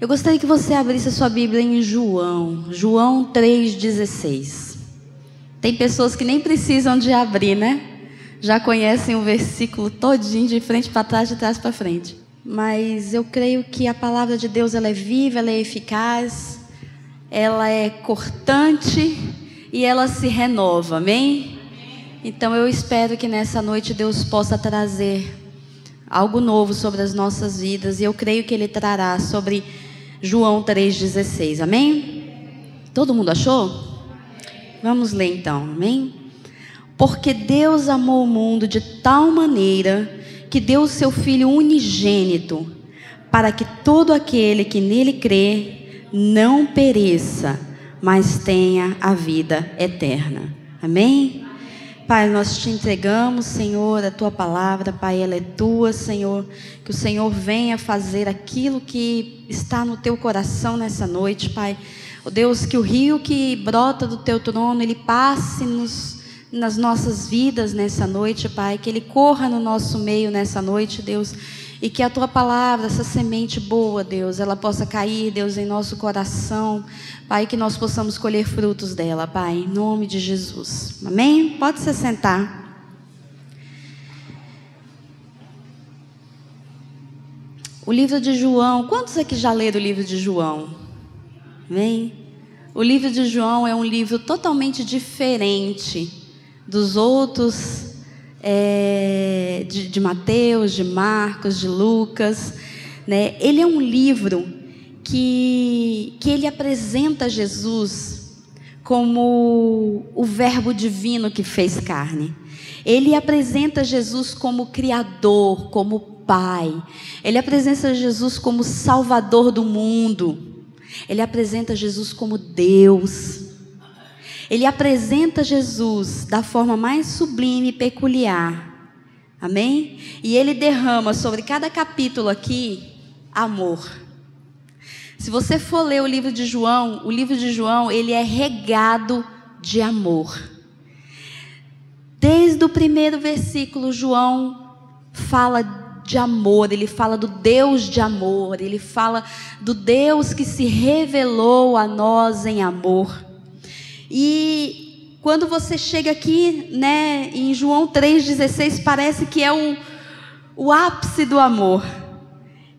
Eu gostaria que você abrisse a sua Bíblia em João 3,16. Tem pessoas que nem precisam de abrir, né? Já conhecem o versículo todinho, de frente para trás, de trás para frente. Mas eu creio que a palavra de Deus, ela é viva, ela é eficaz, ela é cortante e ela se renova, amém? Então eu espero que nessa noite Deus possa trazer algo novo sobre as nossas vidas, e eu creio que Ele trará sobre João 3,16, amém? Todo mundo achou? Vamos ler então, amém? Porque Deus amou o mundo de tal maneira que deu o seu Filho unigênito, para que todo aquele que nele crê não pereça, mas tenha a vida eterna, amém? Pai, nós te entregamos, Senhor, a tua palavra, Pai, ela é tua, Senhor. Que o Senhor venha fazer aquilo que está no teu coração nessa noite, Pai. Ó Deus, que o rio que brota do teu trono, ele passe nas nossas vidas nessa noite, Pai. Que ele corra no nosso meio nessa noite, Deus. E que a tua palavra, essa semente boa, Deus, ela possa cair, Deus, em nosso coração, Pai, que nós possamos colher frutos dela, Pai, em nome de Jesus, amém? Pode se sentar. O livro de João, quantos aqui já leram o livro de João? Amém? O livro de João é um livro totalmente diferente dos outros, de Mateus, de Marcos, de Lucas, né? Ele é um livro que ele apresenta Jesus como o verbo divino que fez carne. Ele apresenta Jesus como Criador, como Pai. Ele apresenta Jesus como Salvador do mundo. Ele apresenta Jesus como Deus. Ele apresenta Jesus da forma mais sublime e peculiar, amém? E ele derrama sobre cada capítulo aqui amor. Se você for ler o livro de João, ele é regado de amor. Desde o primeiro versículo, João fala de amor, ele fala do Deus de amor, ele fala do Deus que se revelou a nós em amor. E quando você chega aqui, né, em João 3,16, parece que é o ápice do amor.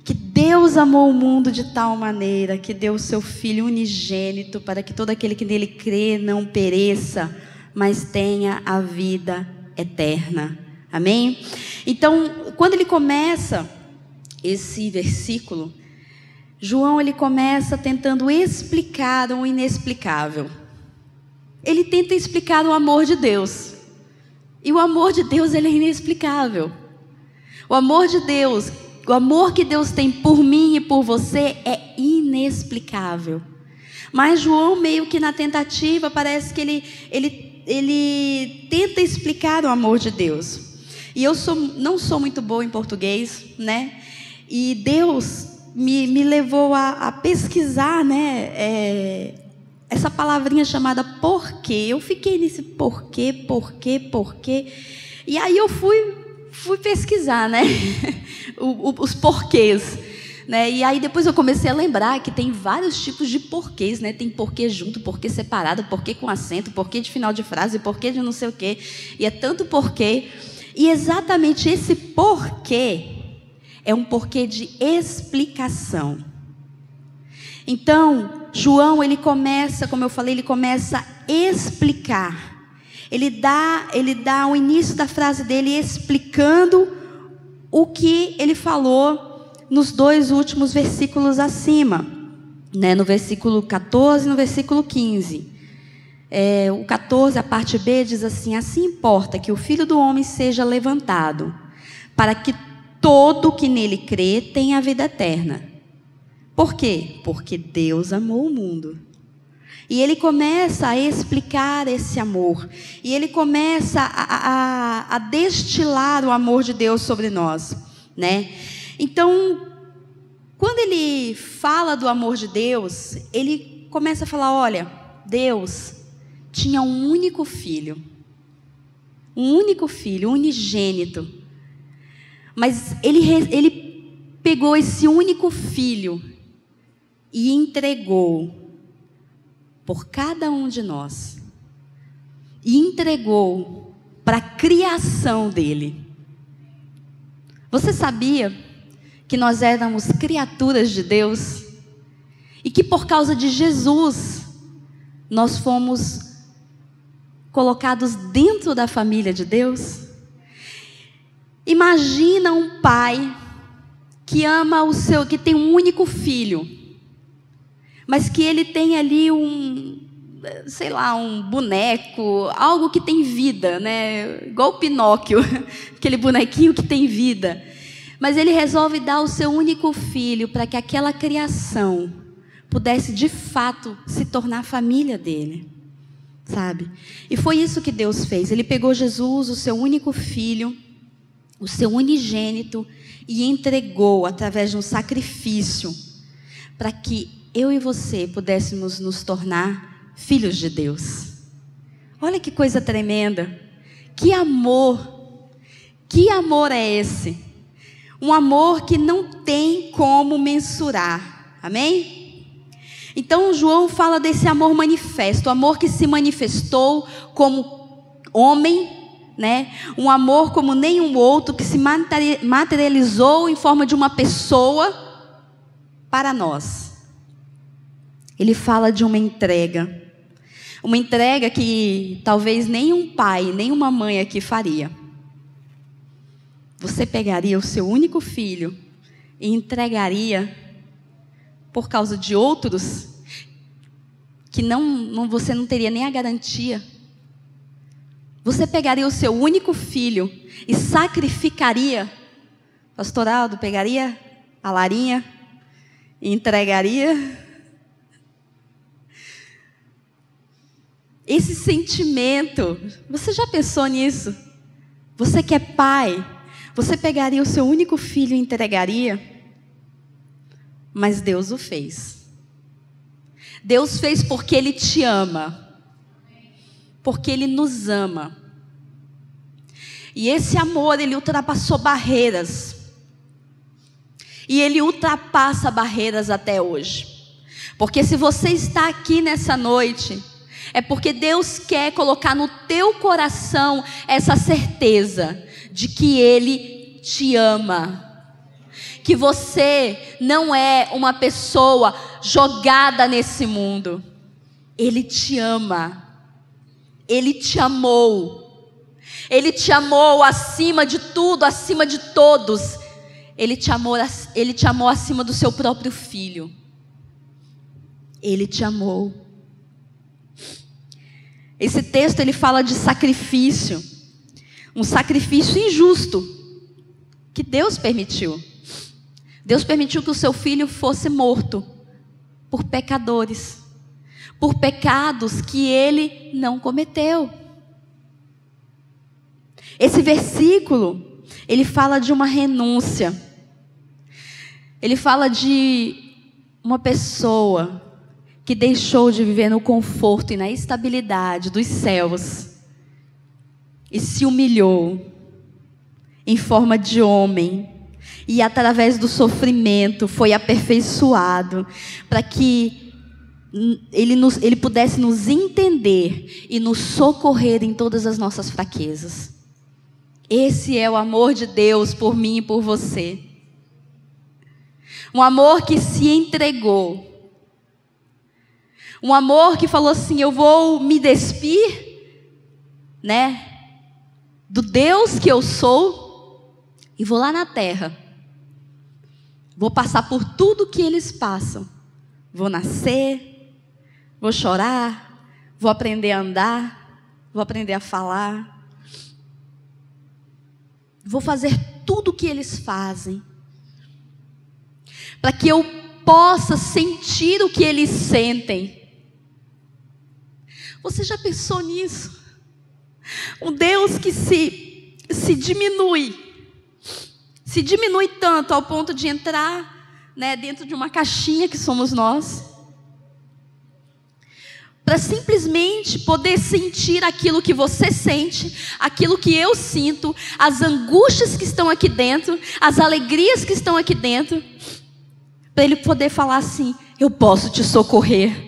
Que Deus amou o mundo de tal maneira que deu o seu Filho unigênito para que todo aquele que nele crê não pereça, mas tenha a vida eterna. Amém? Então, quando ele começa esse versículo, João ele começa tentando explicar o inexplicável. Ele tenta explicar o amor de Deus. E o amor de Deus, ele é inexplicável. O amor de Deus, o amor que Deus tem por mim e por você é inexplicável. Mas João, meio que na tentativa, parece que ele tenta explicar o amor de Deus. E eu não sou muito boa em português, né? E Deus me levou a pesquisar, né? Essa palavrinha chamada porquê. Eu fiquei nesse porquê. E aí eu fui pesquisar, né? os porquês, né? E aí depois eu comecei a lembrar que tem vários tipos de porquês, né? Tem porquê junto, porquê separado, porquê com acento, porquê de final de frase, porquê de não sei o quê. E é tanto porquê. E exatamente esse porquê é um porquê de explicação. Então, João, ele começa, como eu falei, ele começa a explicar. Ele dá o início da frase dele explicando o que ele falou nos dois últimos versículos acima, né? No versículo 14 e no versículo 15. O 14, a parte B, diz assim: assim importa que o Filho do Homem seja levantado, para que todo que nele crê tenha a vida eterna. Por quê? Porque Deus amou o mundo. E ele começa a explicar esse amor. E ele começa a destilar o amor de Deus sobre nós, né? Então, quando ele fala do amor de Deus, ele começa a falar: olha, Deus tinha um único filho, unigênito. Mas ele pegou esse único filho e entregou por cada um de nós. E entregou para a criação dele. Você sabia que nós éramos criaturas de Deus? E que por causa de Jesus, nós fomos colocados dentro da família de Deus? Imagina um pai que ama que tem um único filho, mas que ele tem ali um boneco, algo que tem vida, né? Igual o Pinóquio, aquele bonequinho que tem vida. Mas ele resolve dar o seu único filho para que aquela criação pudesse de fato se tornar a família dele, sabe? E foi isso que Deus fez. Ele pegou Jesus, o seu único filho, o seu unigênito, e entregou através de um sacrifício para que eu e você pudéssemos nos tornar filhos de Deus. Olha que coisa tremenda. Que amor é esse? Um amor que não tem como mensurar. Amém? Então João fala desse amor manifesto, o amor que se manifestou como homem, né? Um amor como nenhum outro, que se materializou em forma de uma pessoa para nós. Ele fala de uma entrega que talvez nenhum pai, nenhuma mãe aqui faria. Você pegaria o seu único filho e entregaria por causa de outros que você não teria nem a garantia? Você pegaria o seu único filho e sacrificaria? Pastor Aldo pegaria a Larinha e entregaria? Esse sentimento, você já pensou nisso? Você que é pai, você pegaria o seu único filho e entregaria? Mas Deus o fez. Deus fez porque Ele te ama. Porque Ele nos ama. E esse amor, Ele ultrapassou barreiras. E Ele ultrapassa barreiras até hoje. Porque se você está aqui nessa noite, é porque Deus quer colocar no teu coração essa certeza de que Ele te ama. Que você não é uma pessoa jogada nesse mundo. Ele te ama. Ele te amou. Ele te amou acima de tudo, acima de todos. Ele te amou acima do seu próprio filho. Ele te amou. Esse texto ele fala de sacrifício. Um sacrifício injusto que Deus permitiu. Deus permitiu que o seu filho fosse morto por pecadores, por pecados que ele não cometeu. Esse versículo, ele fala de uma renúncia. Ele fala de uma pessoa que deixou de viver no conforto e na estabilidade dos céus e se humilhou em forma de homem. E através do sofrimento foi aperfeiçoado para que ele pudesse nos entender e nos socorrer em todas as nossas fraquezas. Esse é o amor de Deus por mim e por você. Um amor que se entregou. Um amor que falou assim: eu vou me despir, né, do Deus que eu sou e vou lá na terra. Vou passar por tudo que eles passam. Vou nascer, vou chorar, vou aprender a andar, vou aprender a falar. Vou fazer tudo o que eles fazem. Para que eu possa sentir o que eles sentem. Você já pensou nisso? Um Deus que se diminui. Se diminui tanto ao ponto de entrar, né, dentro de uma caixinha que somos nós, para simplesmente poder sentir aquilo que você sente, aquilo que eu sinto, as angústias que estão aqui dentro, as alegrias que estão aqui dentro, para Ele poder falar assim: eu posso te socorrer.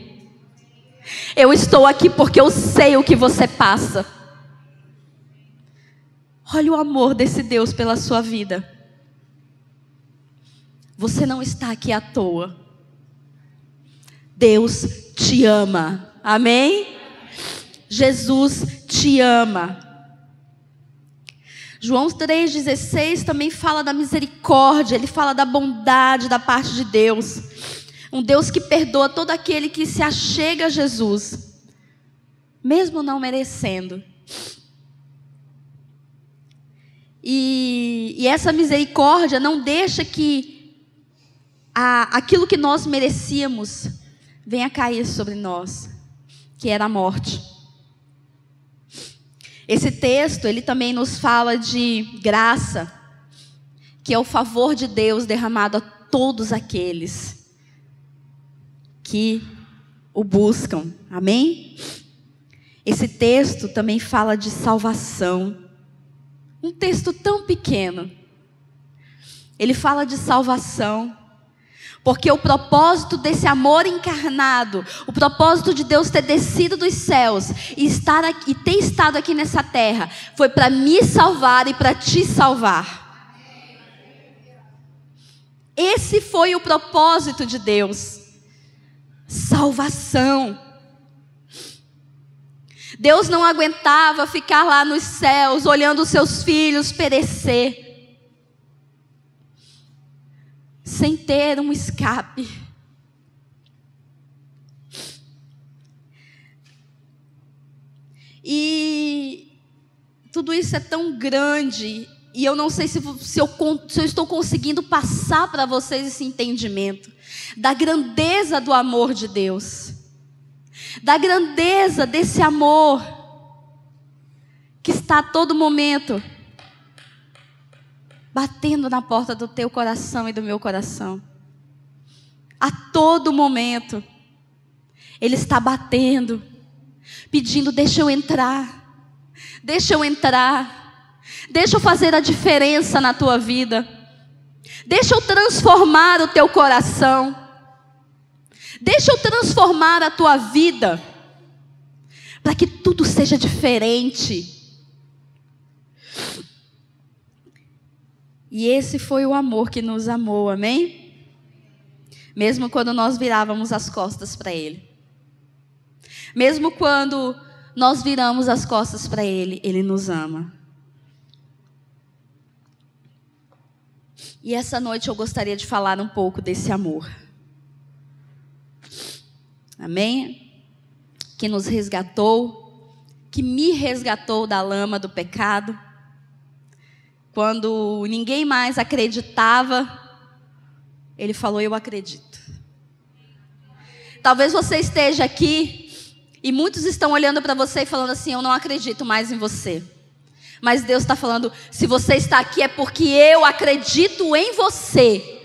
Eu estou aqui porque eu sei o que você passa. Olha o amor desse Deus pela sua vida. Você não está aqui à toa. Deus te ama. Amém? Jesus te ama. João 3,16 também fala da misericórdia. Ele fala da bondade da parte de Deus. Um Deus que perdoa todo aquele que se achega a Jesus, mesmo não merecendo. E essa misericórdia não deixa que aquilo que nós merecíamos venha cair sobre nós, que era a morte. Esse texto, ele também nos fala de graça, que é o favor de Deus derramado a todos aqueles que o buscam. Amém? Esse texto também fala de salvação. Um texto tão pequeno. Ele fala de salvação. Porque o propósito desse amor encarnado, o propósito de Deus ter descido dos céus e ter estado aqui nessa terra, foi para me salvar e para te salvar. Esse foi o propósito de Deus. Salvação. Deus não aguentava ficar lá nos céus olhando os seus filhos perecer sem ter um escape. E tudo isso é tão grande, e eu não sei se eu estou conseguindo passar para vocês esse entendimento da grandeza do amor de Deus, da grandeza desse amor que está a todo momento batendo na porta do teu coração e do meu coração. A todo momento Ele está batendo, pedindo: deixa eu entrar, deixa eu entrar, deixa eu fazer a diferença na tua vida, deixa eu transformar o teu coração, deixa eu transformar a tua vida, para que tudo seja diferente. E esse foi o amor que nos amou, amém? Mesmo quando nós virávamos as costas para Ele. Mesmo quando nós viramos as costas para Ele, Ele nos ama. E essa noite eu gostaria de falar um pouco desse amor. Amém? Que nos resgatou, que me resgatou da lama do pecado. Quando ninguém mais acreditava, Ele falou: eu acredito. Talvez você esteja aqui e muitos estão olhando para você e falando assim: eu não acredito mais em você. Mas Deus está falando: se você está aqui é porque eu acredito em você.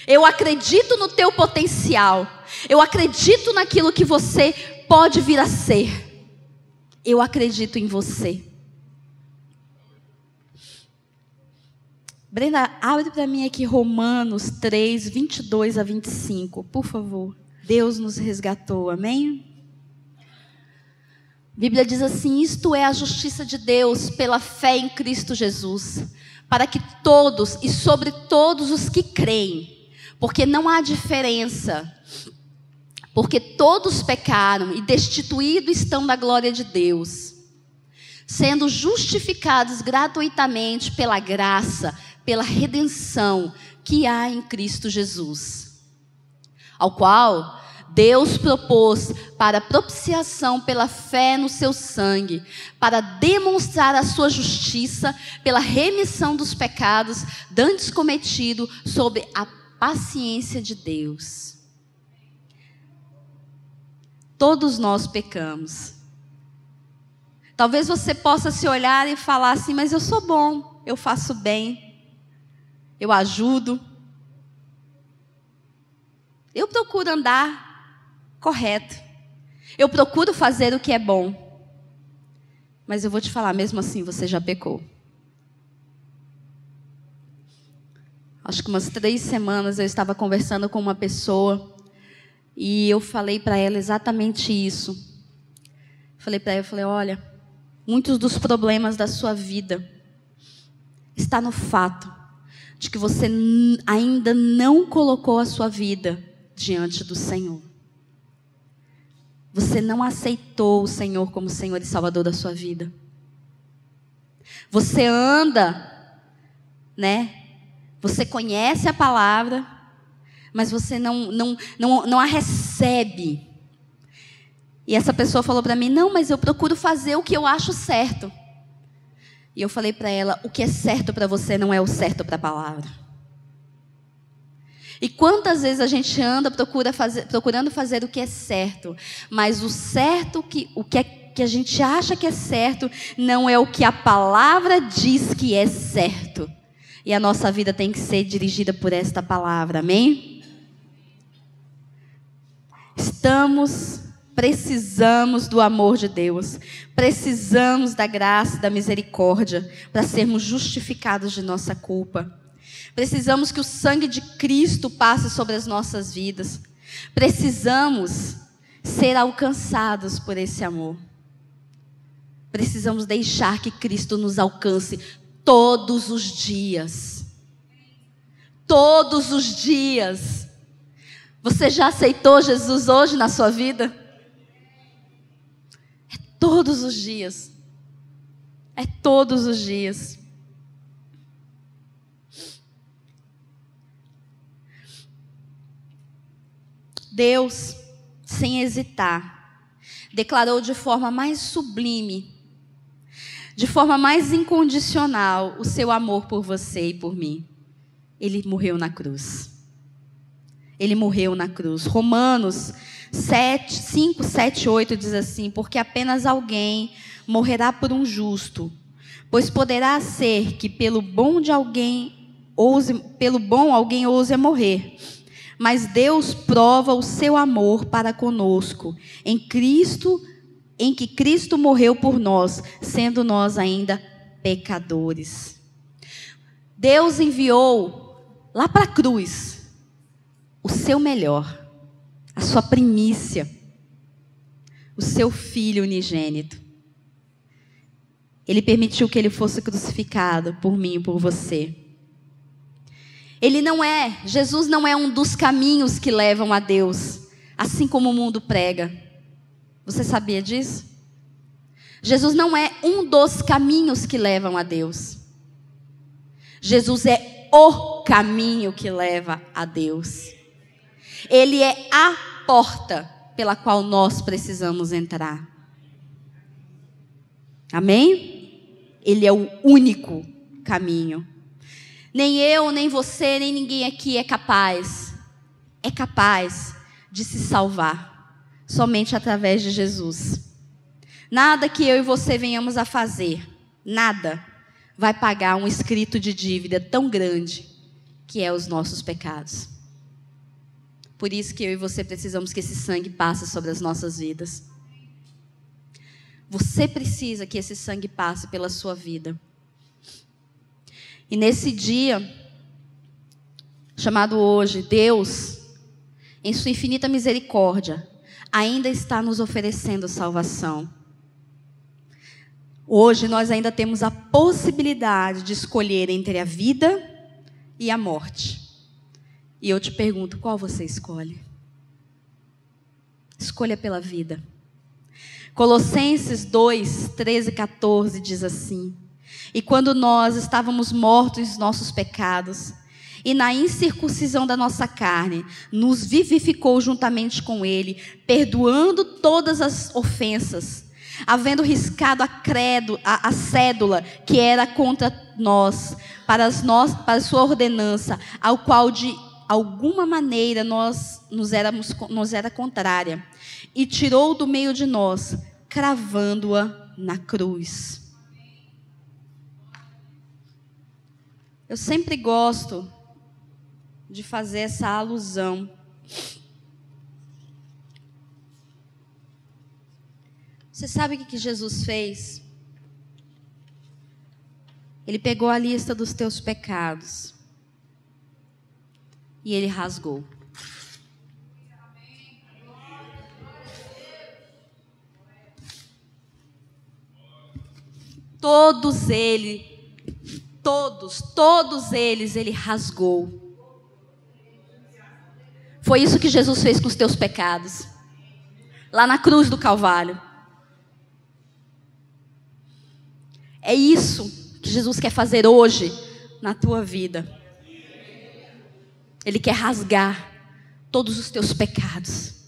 Eu acredito no teu potencial. Eu acredito naquilo que você pode vir a ser. Eu acredito em você. Brenda, abre para mim aqui Romanos 3, 22 a 25, por favor. Deus nos resgatou, amém? A Bíblia diz assim: isto é a justiça de Deus pela fé em Cristo Jesus, para que todos e sobre todos os que creem, porque não há diferença, porque todos pecaram e destituídos estão da glória de Deus, sendo justificados gratuitamente pela graça, pela redenção que há em Cristo Jesus, ao qual Deus propôs para propiciação pela fé no seu sangue, para demonstrar a sua justiça pela remissão dos pecados dantes cometidos sob a paciência de Deus. Todos nós pecamos. Talvez você possa se olhar e falar assim: mas eu sou bom, eu faço bem, eu ajudo, eu procuro andar correto, eu procuro fazer o que é bom. Mas eu vou te falar, mesmo assim você já pecou. acho que umas 3 semanas, eu estava conversando com uma pessoa e eu falei para ela exatamente isso. Falei para ela, olha, muitos dos problemas da sua vida está no fato de que você ainda não colocou a sua vida diante do Senhor. Você não aceitou o Senhor como Senhor e Salvador da sua vida. Você anda, né? Você conhece a palavra, mas você não a recebe. E essa pessoa falou para mim, não, mas eu procuro fazer o que eu acho certo. E eu falei para ela, o que é certo para você não é o certo para a palavra. E quantas vezes a gente anda procurando fazer o que é certo, mas o certo, o que a gente acha que é certo, não é o que a palavra diz que é certo. E a nossa vida tem que ser dirigida por esta palavra, amém? Precisamos do amor de Deus, precisamos da graça e da misericórdia para sermos justificados de nossa culpa. Precisamos que o sangue de Cristo passe sobre as nossas vidas. Precisamos ser alcançados por esse amor. Precisamos deixar que Cristo nos alcance todos os dias. Todos os dias. Você já aceitou Jesus hoje na sua vida? É todos os dias. É todos os dias. Deus, sem hesitar, declarou de forma mais sublime, de forma mais incondicional, o seu amor por você e por mim. Ele morreu na cruz. Ele morreu na cruz. Romanos 5, 7, 8 diz assim, porque apenas alguém morrerá por um justo, pois poderá ser que pelo bom alguém ouse a morrer. Mas Deus prova o seu amor para conosco em que Cristo morreu por nós, sendo nós ainda pecadores. Deus enviou lá para a cruz o seu melhor, a sua primícia, o seu Filho unigênito. Ele permitiu que ele fosse crucificado por mim e por você. Jesus não é um dos caminhos que levam a Deus, assim como o mundo prega. Você sabia disso? Jesus não é um dos caminhos que levam a Deus. Jesus é o caminho que leva a Deus. Ele é a porta pela qual nós precisamos entrar. Amém? Ele é o único caminho. Nem eu, nem você, nem ninguém aqui é capaz de se salvar, somente através de Jesus. Nada que eu e você venhamos a fazer, nada vai pagar um escrito de dívida tão grande que é os nossos pecados. Por isso que eu e você precisamos que esse sangue passe sobre as nossas vidas. Você precisa que esse sangue passe pela sua vida. E nesse dia, chamado hoje, Deus, em sua infinita misericórdia, ainda está nos oferecendo salvação. Hoje nós ainda temos a possibilidade de escolher entre a vida e a morte. E eu te pergunto, qual você escolhe? Escolha pela vida. Colossenses 2, 13 e 14 diz assim: e quando nós estávamos mortos em nossos pecados, e na incircuncisão da nossa carne, nos vivificou juntamente com Ele, perdoando todas as ofensas, havendo riscado a cédula que era contra nós, para sua ordenança, ao qual de alguma maneira nos era contrária, e tirou do meio de nós, cravando-a na cruz. Eu sempre gosto de fazer essa alusão. Você sabe o que Jesus fez? Ele pegou a lista dos teus pecados. e ele rasgou. Todos eles ele rasgou. Foi isso que Jesus fez com os teus pecados, lá na cruz do Calvário. É isso que Jesus quer fazer hoje na tua vida. Ele quer rasgar todos os teus pecados.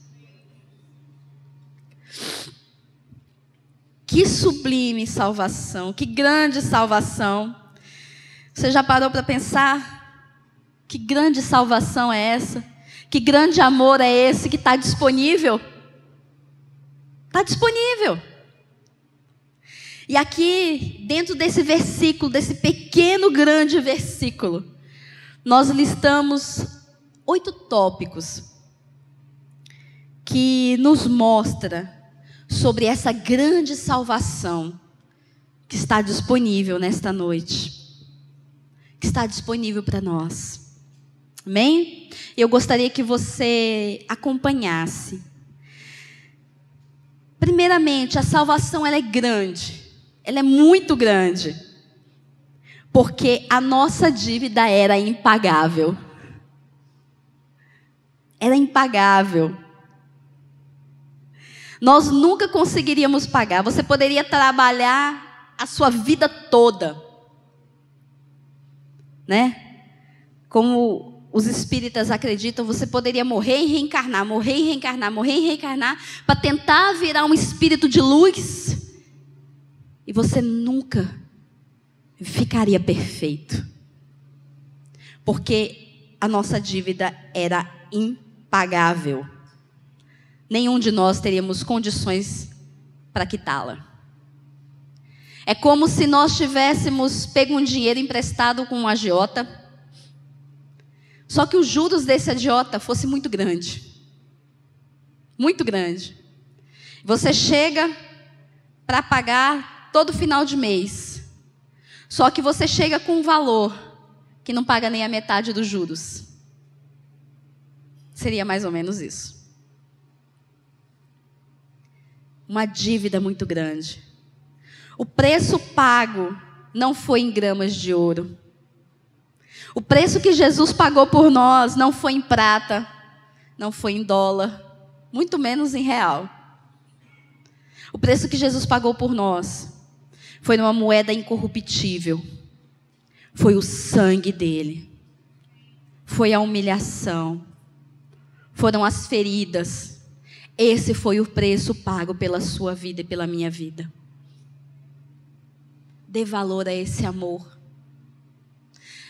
Que sublime salvação, que grande salvação. Você já parou para pensar? Que grande salvação é essa? Que grande amor é esse que está disponível? Está disponível. E aqui, dentro desse versículo, desse pequeno, grande versículo, nós listamos 8 tópicos que nos mostra sobre essa grande salvação que está disponível nesta noite, que está disponível para nós. Amém? Eu gostaria que você acompanhasse. Primeiramente, a salvação ela é grande, ela é muito grande, porque a nossa dívida era impagável. Era impagável. Nós nunca conseguiríamos pagar. Você poderia trabalhar a sua vida toda, né? Como os espíritas acreditam, você poderia morrer e reencarnar, morrer e reencarnar, morrer e reencarnar, para tentar virar um espírito de luz, e você nunca ficaria perfeito, porque a nossa dívida era impagável. Nenhum de nós teríamos condições para quitá-la. É como se nós tivéssemos pego um dinheiro emprestado com um agiota, só que os juros desse agiota fosse muito grande. Muito grande. Você chega para pagar todo final de mês, só que você chega com um valor que não paga nem a metade dos juros. Seria mais ou menos isso. Uma dívida muito grande. O preço pago não foi em gramas de ouro. O preço que Jesus pagou por nós não foi em prata, não foi em dólar, muito menos em real. O preço que Jesus pagou por nós foi numa moeda incorruptível. Foi o sangue dele. Foi a humilhação. Foram as feridas. Esse foi o preço pago pela sua vida e pela minha vida. Dê valor a esse amor.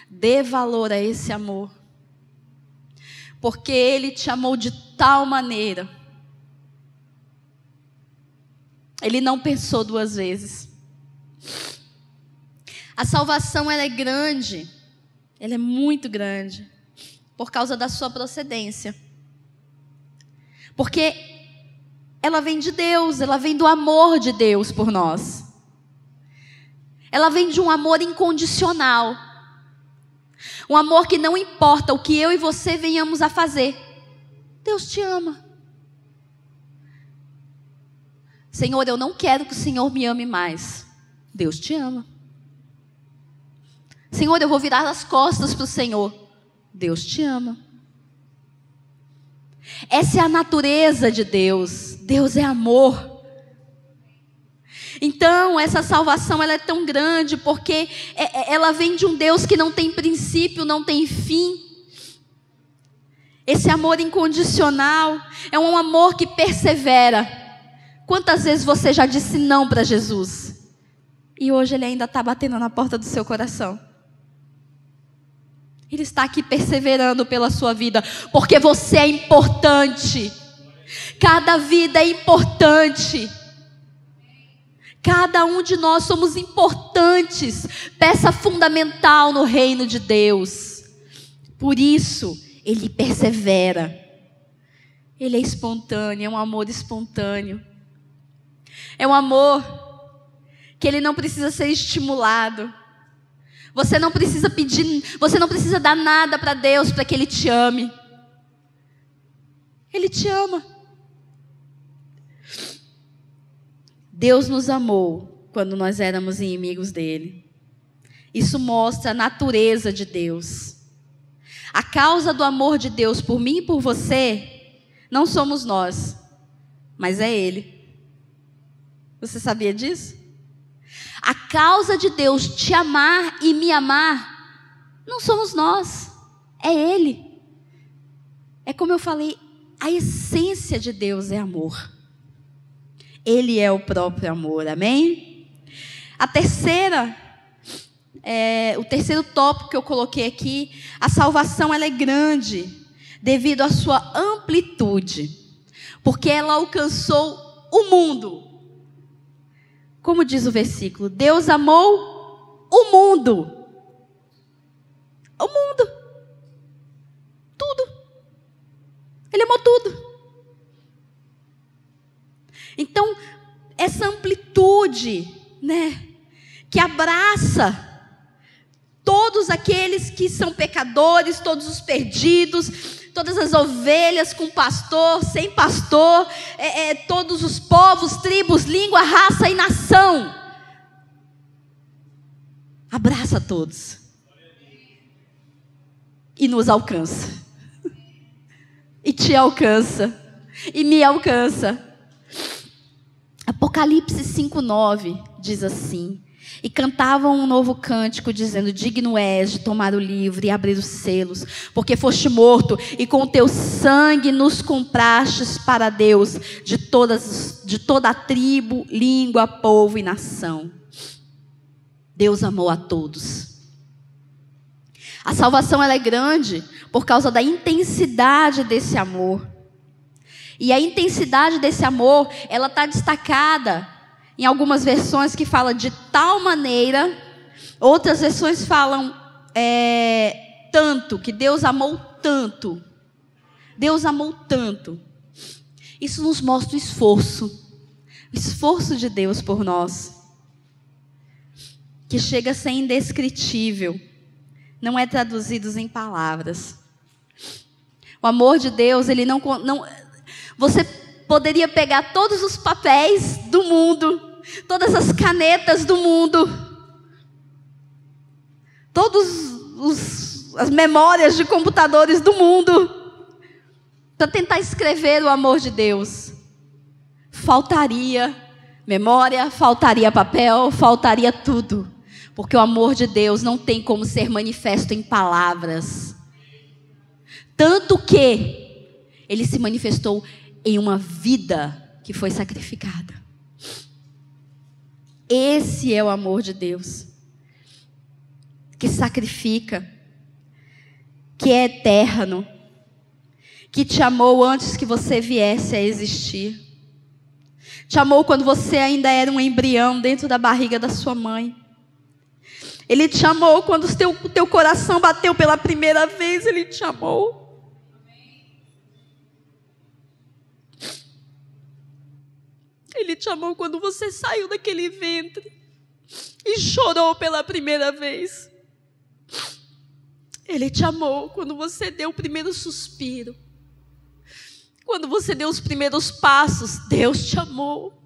Dê valor a esse amor. Porque Ele te amou de tal maneira. Ele não pensou 2 vezes. A salvação ela é grande. Ela é muito grande. Por causa da sua procedência. Porque ela vem de Deus, ela vem do amor de Deus por nós. Ela vem de um amor incondicional. Um amor que não importa o que eu e você venhamos a fazer. Deus te ama. Senhor, eu não quero que o Senhor me ame mais. Deus te ama. Senhor, eu vou virar as costas para o Senhor. Deus te ama. Essa é a natureza de Deus. Deus é amor. Então, essa salvação ela é tão grande porque ela vem de um Deus que não tem princípio, não tem fim. Esse amor incondicional é um amor que persevera. Quantas vezes você já disse não para Jesus? E hoje Ele ainda está batendo na porta do seu coração. Ele está aqui perseverando pela sua vida, porque você é importante. Cada vida é importante. Cada um de nós somos importantes, peça fundamental no reino de Deus. Por isso, Ele persevera. Ele é espontâneo, é um amor espontâneo. É um amor que Ele não precisa ser estimulado. Você não precisa pedir, você não precisa dar nada para Deus para que Ele te ame. Ele te ama. Deus nos amou quando nós éramos inimigos dele. Isso mostra a natureza de Deus. A causa do amor de Deus por mim e por você não somos nós, mas é Ele. Você sabia disso? A causa de Deus te amar e me amar não somos nós, é Ele. É como eu falei, a essência de Deus é amor. Ele é o próprio amor, amém? O terceiro tópico que eu coloquei aqui, a salvação ela é grande devido à sua amplitude, porque ela alcançou o mundo. Como diz o versículo, Deus amou o mundo. O mundo. Tudo. Ele amou tudo. Então, essa amplitude, né, que abraça todos aqueles que são pecadores, todos os perdidos, todas as ovelhas com pastor, sem pastor, todos os povos, tribos, língua, raça e nação. Abraça todos. E nos alcança. E te alcança. E me alcança. Apocalipse 5:9 diz assim: e cantavam um novo cântico, dizendo: digno és de tomar o livro e abrir os selos, porque foste morto, e com o teu sangue nos comprastes para Deus, de toda a tribo, língua, povo e nação. Deus amou a todos. A salvação ela é grande por causa da intensidade desse amor. E a intensidade desse amor, ela está destacada em algumas versões que fala de tal maneira, outras versões falam tanto, que Deus amou tanto. Deus amou tanto. Isso nos mostra o esforço de Deus por nós, que chega a ser indescritível, não é traduzido em palavras. O amor de Deus, ele não você poderia pegar todos os papéis do mundo, todas as canetas do mundo, as memórias de computadores do mundo, para tentar escrever o amor de Deus. Faltaria memória, faltaria papel, faltaria tudo. Porque o amor de Deus não tem como ser manifesto em palavras. Tanto que Ele se manifestou em uma vida que foi sacrificada. Esse é o amor de Deus, que sacrifica, que é eterno, que te amou antes que você viesse a existir. Te amou quando você ainda era um embrião dentro da barriga da sua mãe. Ele te amou quando o teu coração bateu pela primeira vez. Ele te amou. Ele te amou quando você saiu daquele ventre e chorou pela primeira vez. Ele te amou quando você deu o primeiro suspiro. Quando você deu os primeiros passos, Deus te amou.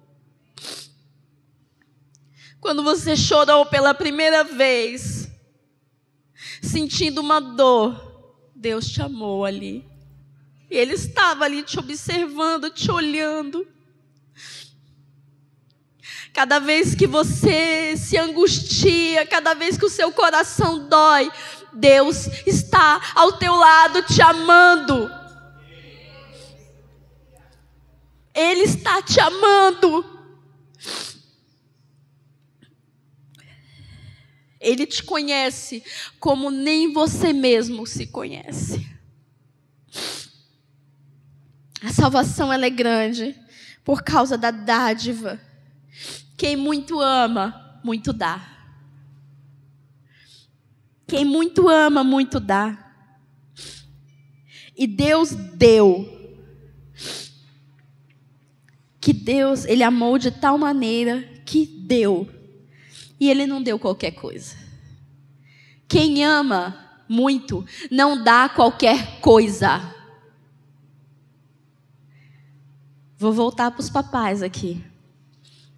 Quando você chorou pela primeira vez, sentindo uma dor, Deus te amou ali. E Ele estava ali te observando, te olhando. Cada vez que você se angustia, cada vez que o seu coração dói, Deus está ao teu lado te amando. Ele está te amando. Ele te conhece como nem você mesmo se conhece. A salvação ela é grande por causa da dádiva. Quem muito ama, muito dá. Quem muito ama, muito dá. E Deus deu. Que Deus, Ele amou de tal maneira que deu. E Ele não deu qualquer coisa. Quem ama muito não dá qualquer coisa. Vou voltar para os papais aqui.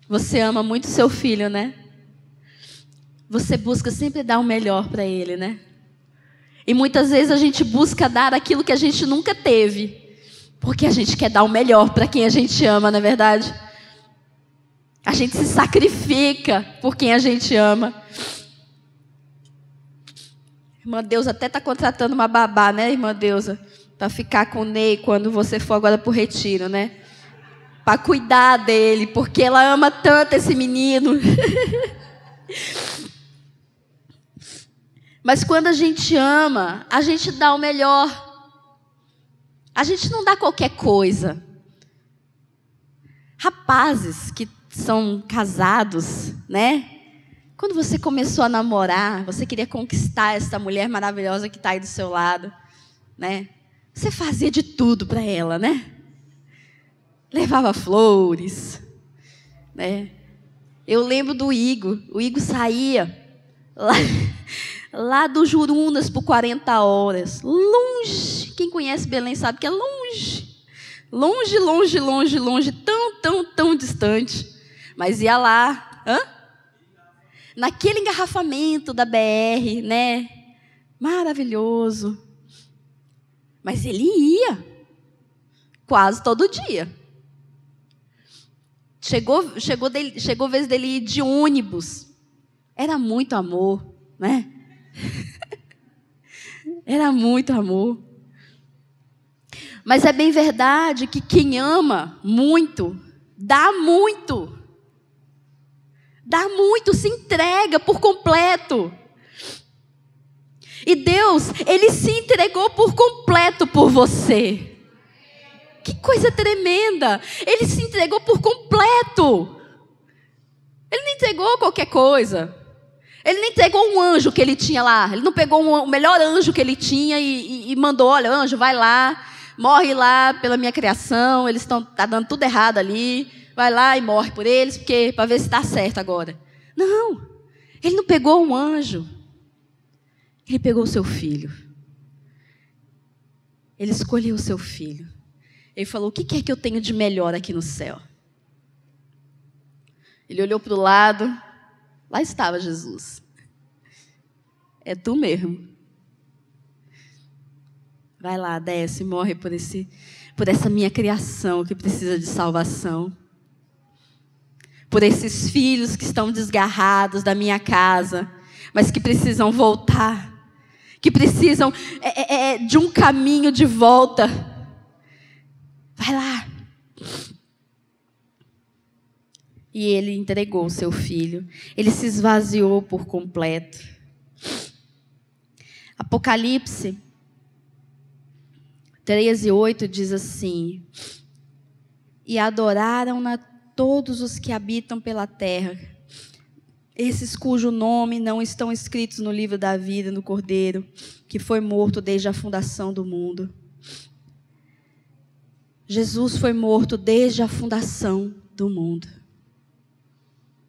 Você ama muito seu filho, né? Você busca sempre dar o melhor para ele, né? E muitas vezes a gente busca dar aquilo que a gente nunca teve, porque a gente quer dar o melhor para quem a gente ama, não é verdade? A gente se sacrifica por quem a gente ama. Irmã Deusa até está contratando uma babá, né, irmã Deusa? Para ficar com o Ney quando você for agora para o retiro, né? Para cuidar dele, porque ela ama tanto esse menino. Mas quando a gente ama, a gente dá o melhor. A gente não dá qualquer coisa. Rapazes que são casados, né? Quando você começou a namorar, você queria conquistar essa mulher maravilhosa que está aí do seu lado, né? Você fazia de tudo para ela, né? Levava flores, né? Eu lembro do Igor. O Igor saía lá do Jurunas por 40 horas. Longe. Quem conhece Belém sabe que é longe. Longe, longe, longe, longe. Tão, tão, tão distante. Mas ia lá. Naquele engarrafamento da BR, né? Maravilhoso. Mas ele ia. Quase todo dia. Chegou a vez dele ir de ônibus. Era muito amor, né? Era muito amor. Mas é bem verdade que quem ama muito, dá muito. Dá muito, se entrega por completo. E Deus, Ele se entregou por completo por você. Que coisa tremenda. Ele se entregou por completo. Ele não entregou qualquer coisa. Ele não entregou um anjo que ele tinha lá. Ele não pegou o melhor anjo que ele tinha e mandou, olha, anjo, vai lá, morre lá pela minha criação, eles tá dando tudo errado ali, vai lá e morre por eles, porque para ver se está certo agora. Não, ele não pegou um anjo. Ele pegou o seu filho. Ele escolheu o seu filho. Ele falou, o que é que eu tenho de melhor aqui no céu? Ele olhou para o lado, lá estava Jesus. É tu mesmo. Vai lá, desce, morre por essa minha criação que precisa de salvação. Por esses filhos que estão desgarrados da minha casa, mas que precisam voltar. Que precisam de um caminho de volta. Vai lá. E ele entregou o seu filho. Ele se esvaziou por completo. Apocalipse 13:8 diz assim: e adoraram-na todos os que habitam pela terra, esses cujo nome não estão escritos no livro da vida, no Cordeiro, que foi morto desde a fundação do mundo. Jesus foi morto desde a fundação do mundo.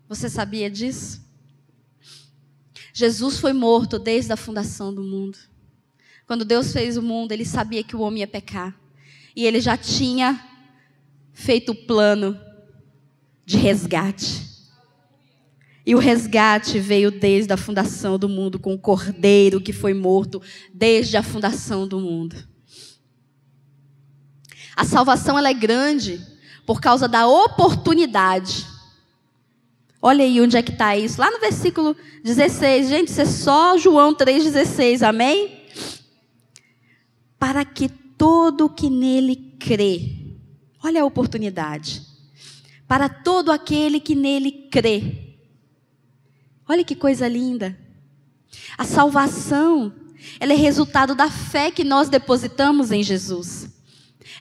Você sabia disso? Jesus foi morto desde a fundação do mundo. Quando Deus fez o mundo, Ele sabia que o homem ia pecar. E Ele já tinha feito o plano de resgate. E o resgate veio desde a fundação do mundo, com o Cordeiro que foi morto desde a fundação do mundo. A salvação ela é grande por causa da oportunidade. Olha aí onde é que está isso. Lá no versículo 16. Gente, isso é só João 3,16. Amém? Para que todo que nele crê. Olha a oportunidade. Para todo aquele que nele crê. Olha que coisa linda. A salvação, ela é resultado da fé que nós depositamos em Jesus.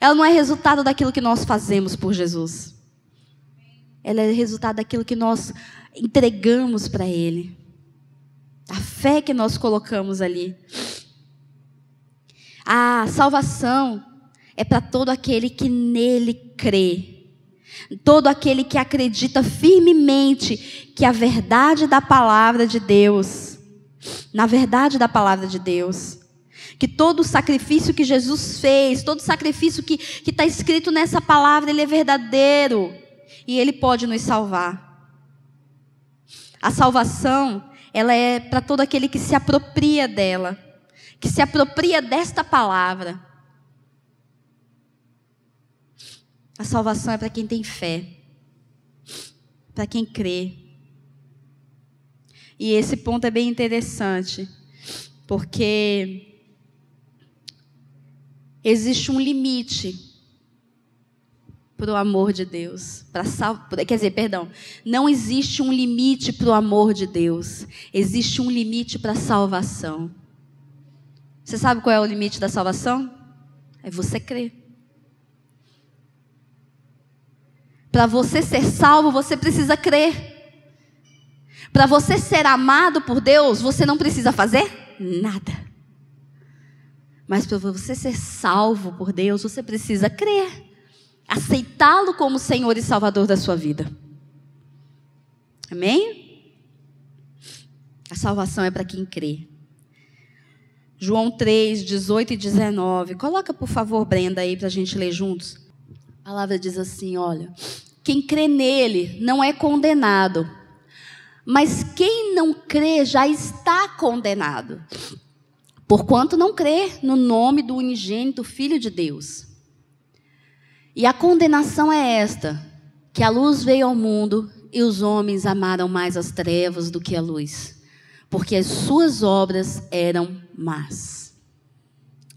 Ela não é resultado daquilo que nós fazemos por Jesus. Ela é resultado daquilo que nós entregamos para Ele. A fé que nós colocamos ali. A salvação é para todo aquele que nele crê. Todo aquele que acredita firmemente que a verdade da palavra de Deus na verdade da palavra de Deus. Que todo o sacrifício que Jesus fez, todo o sacrifício que está escrito nessa palavra, ele é verdadeiro. E ele pode nos salvar. A salvação, ela é para todo aquele que se apropria dela. Que se apropria desta palavra. A salvação é para quem tem fé. Para quem crê. E esse ponto é bem interessante. Porque existe um limite para o amor de Deus. Não existe um limite para o amor de Deus. Existe um limite para a salvação. Você sabe qual é o limite da salvação? É você crer. Para você ser salvo, você precisa crer. Para você ser amado por Deus, você não precisa fazer nada. Mas para você ser salvo por Deus, você precisa crer. Aceitá-lo como Senhor e Salvador da sua vida. Amém? A salvação é para quem crê. João 3, 18 e 19. Coloca, por favor, Brenda, aí para a gente ler juntos. A palavra diz assim, olha. Quem crê nele não é condenado. Mas quem não crê já está condenado. Porquanto não crê no nome do unigênito Filho de Deus. E a condenação é esta, que a luz veio ao mundo e os homens amaram mais as trevas do que a luz, porque as suas obras eram más.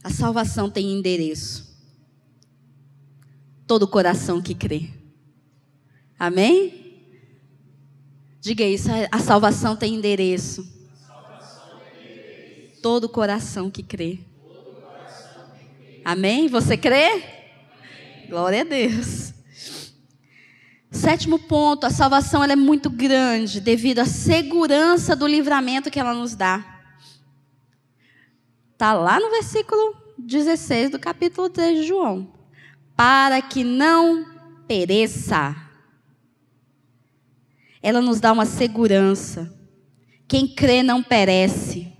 A salvação tem endereço. Todo coração que crê. Amém? Diga isso, a salvação tem endereço. Todo coração que crê. Amém? Você crê? Glória a Deus. Sétimo ponto, a salvação ela é muito grande devido à segurança do livramento que ela nos dá. Está lá no versículo 16 do capítulo 3 de João. Para que não pereça. Ela nos dá uma segurança. Quem crê não perece.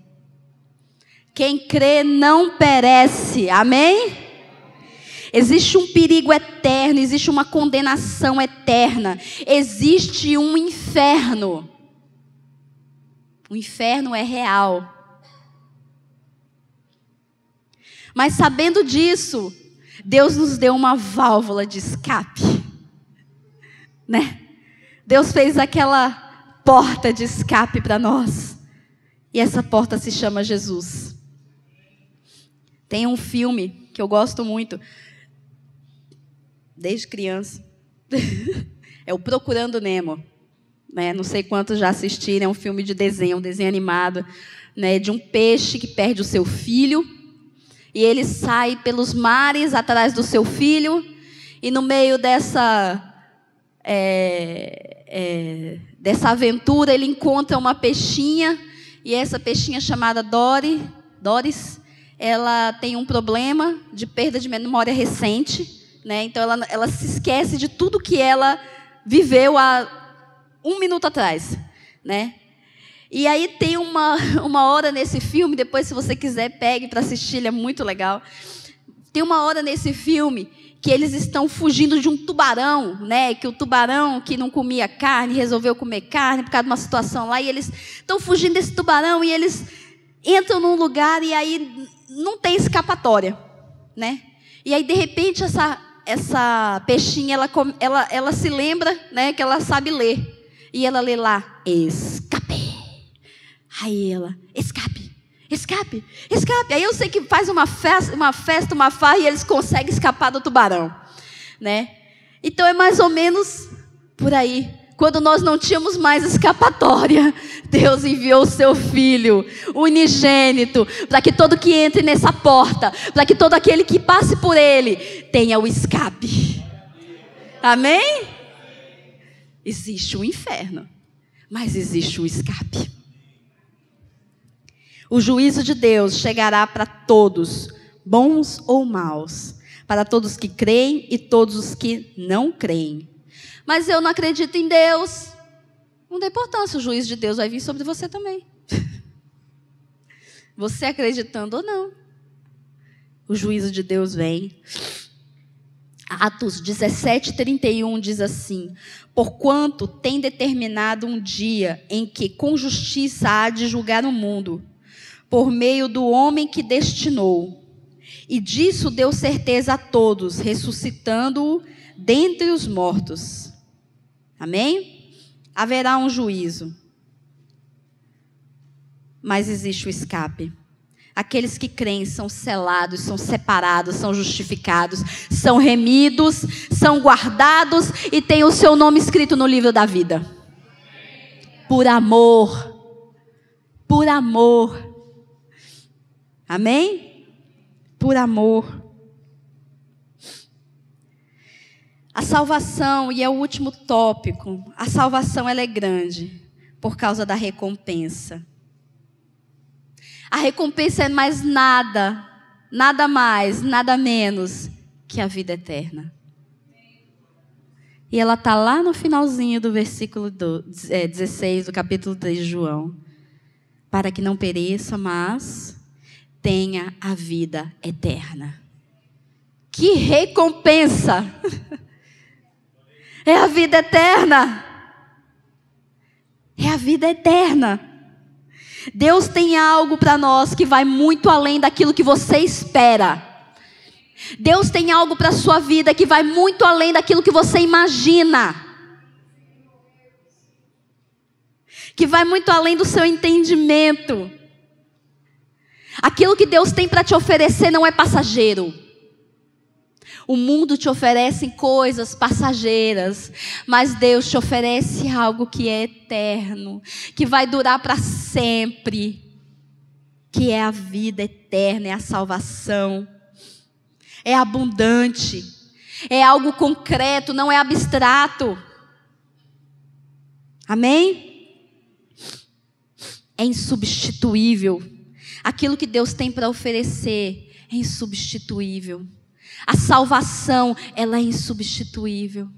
Quem crê não perece. Amém? Existe um perigo eterno, existe uma condenação eterna, existe um inferno. O inferno é real. Mas sabendo disso, Deus nos deu uma válvula de escape, né? Deus fez aquela porta de escape para nós. E essa porta se chama Jesus. Tem um filme que eu gosto muito, desde criança. É o Procurando Nemo. Né? Não sei quantos já assistiram, é um filme de desenho, um desenho animado, né? De um peixe que perde o seu filho. E ele sai pelos mares atrás do seu filho. E no meio dessa aventura, ele encontra uma peixinha. E essa peixinha chamada Doris, ela tem um problema de perda de memória recente. Né? Então, ela se esquece de tudo que ela viveu há 1 minuto atrás. Né? E aí tem uma hora nesse filme, depois se você quiser, pegue para assistir, ele é muito legal. Tem uma hora nesse filme que eles estão fugindo de um tubarão, né? Que o tubarão que não comia carne, resolveu comer carne por causa de uma situação lá, e eles estão fugindo desse tubarão, e eles entram num lugar e aí não tem escapatória. Né? E aí, de repente, essa peixinha, ela se lembra, né, que ela sabe ler. E ela lê lá, escape. Aí ela, escape, escape, escape. Aí eu sei que faz uma festa, uma farra, e eles conseguem escapar do tubarão. Né? Então é mais ou menos por aí. Quando nós não tínhamos mais escapatória, Deus enviou o seu Filho, unigênito, para que todo que entre nessa porta, para que todo aquele que passe por ele, tenha o escape. Amém? Existe um inferno, mas existe um escape. O juízo de Deus chegará para todos, bons ou maus, para todos que creem e todos os que não creem. Mas eu não acredito em Deus. Não tem importância, o juízo de Deus vai vir sobre você também. Você acreditando ou não, o juízo de Deus vem. Atos 17:31 diz assim: porquanto tem determinado um dia em que com justiça há de julgar o mundo, por meio do homem que destinou. E disso deu certeza a todos, ressuscitando-o dentre os mortos. Amém? Haverá um juízo. Mas existe o escape. Aqueles que creem são selados, são separados, são justificados, são remidos, são guardados e têm o seu nome escrito no livro da vida. Por amor. Por amor. Amém? Por amor. A salvação, e é o último tópico, a salvação ela é grande por causa da recompensa. A recompensa é mais nada, nada mais, nada menos que a vida eterna. E ela está lá no finalzinho do versículo 16 do capítulo 3 de João. Para que não pereça, mas tenha a vida eterna. Que recompensa! É a vida eterna. É a vida eterna. Deus tem algo para nós que vai muito além daquilo que você espera. Deus tem algo para a sua vida que vai muito além daquilo que você imagina. Que vai muito além do seu entendimento. Aquilo que Deus tem para te oferecer não é passageiro. O mundo te oferece coisas passageiras, mas Deus te oferece algo que é eterno, que vai durar para sempre, que é a vida eterna, é a salvação, é abundante, é algo concreto, não é abstrato. Amém? É insubstituível. Aquilo que Deus tem para oferecer é insubstituível. A salvação, ela é insubstituível.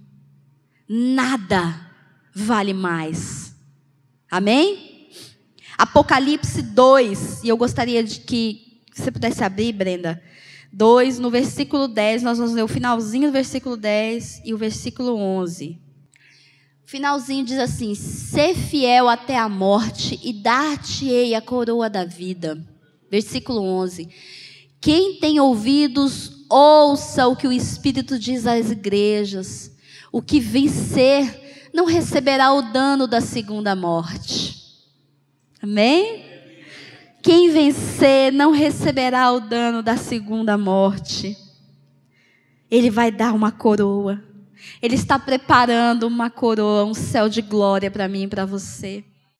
Nada vale mais. Amém? Apocalipse 2, e eu gostaria de que você pudesse abrir, Brenda. 2, no versículo 10, nós vamos ler o finalzinho do versículo 10 e o versículo 11. O finalzinho diz assim: sê fiel até a morte e dar-te-ei a coroa da vida. Versículo 11. Quem tem ouvidos, ouça o que o Espírito diz às igrejas. O que vencer não receberá o dano da segunda morte. Amém? Quem vencer não receberá o dano da segunda morte. Ele vai dar uma coroa. Ele está preparando uma coroa, um céu de glória para mim e para você.